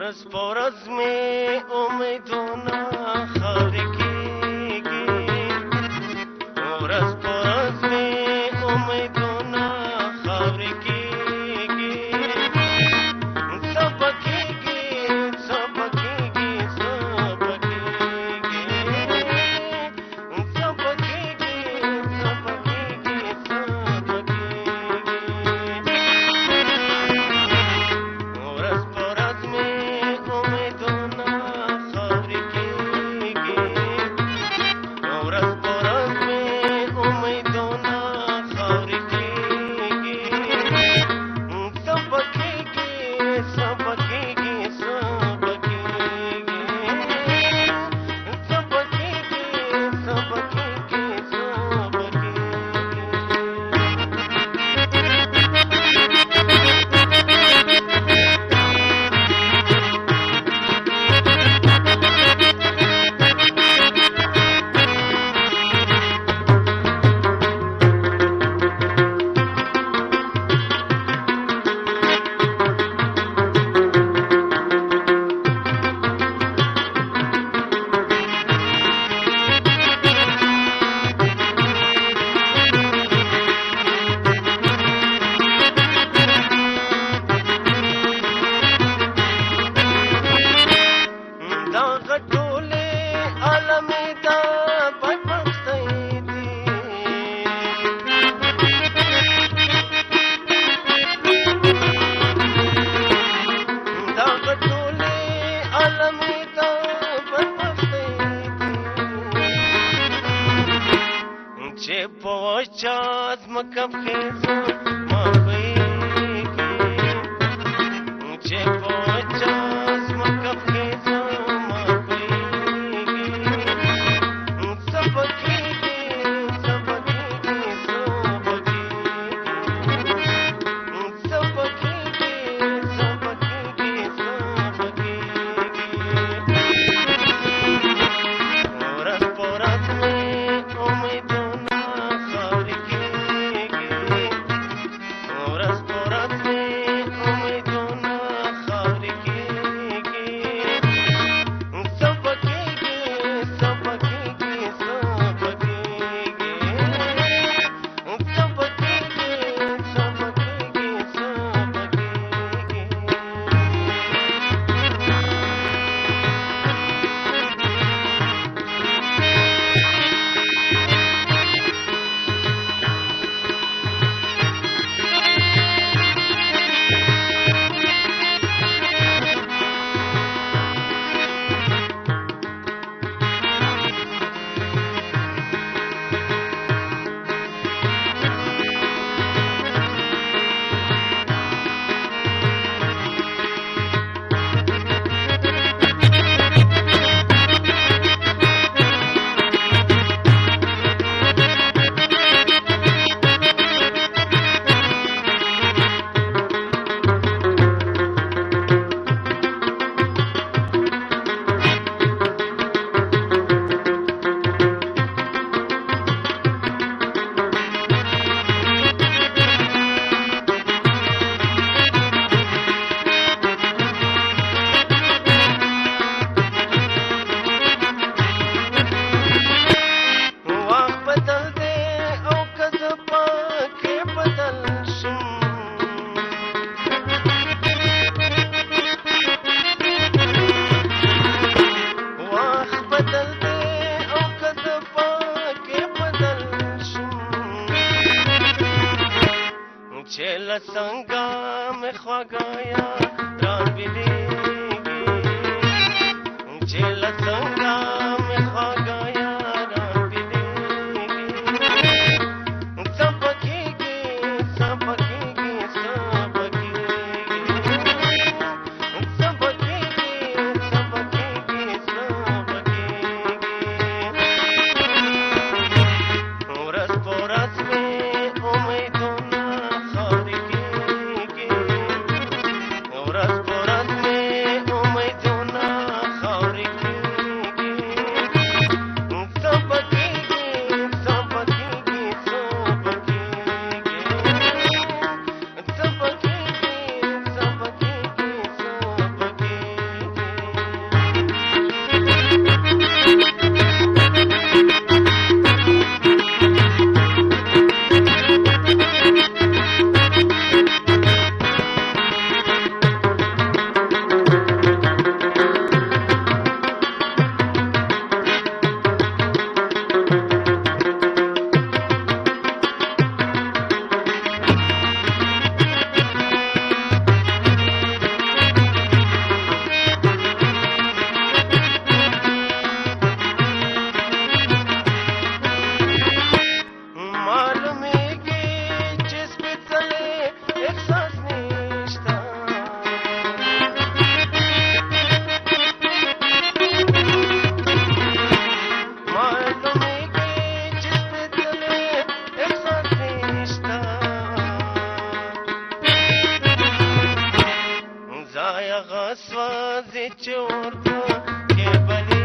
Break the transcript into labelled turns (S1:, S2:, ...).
S1: ورځ په ورځ مې امیدونه خاورې کېږي، ورځ په ورځ مې امیدونه خاورې کېږي، څه به کېږي څه به کېږي څه به کېږي، څه به کېږي څه به کېږي څه به کېږي، ورځ په ورځ مې امیدونه خاورې کېږي، ورځ په ورځ مې امیدونه خاورې کېږي، څه به کېږي څه به کېږي څه به کېږي، څه به کېږي څه به کېږي څه به دغه ټولې عالمې دا بدبختۍ دي، دغه ټولې عالمې دا بدبختۍ دي، چې په وچه ځمکه پښې زما ښویېږي، چې په وچه ځمکه پښې زما ښویېږي، څه به کېږي څه به کېږي څه به کېږي، څه به کېږي څه به کېږي څه به کېږي، ورځ په ورځ مې امیدونه خاورې کېږي، ورځ په ورځ مې امیدونه خاورې کېږي، څه به کېږي څه به کېږي څه به کېږي، څه به کېږي څه به کېږي څه به وخت بدل دی او که زه پکې بدل شم، وخت بدل دی او که زه پکې بدل شم، چې له څنګه مې خواږه یاد رابلېږي، چې له څنګه مې خواږه یاد رابلېږي، څه به کېږي څه به کېږي څه به کېږي، څه به کېږي څه به کېږي څه به کېږي، ورځ په ورځ مې امیدونه خاورې کېږي، ورځ په ورځ مې سوځي چې ورته کې بلې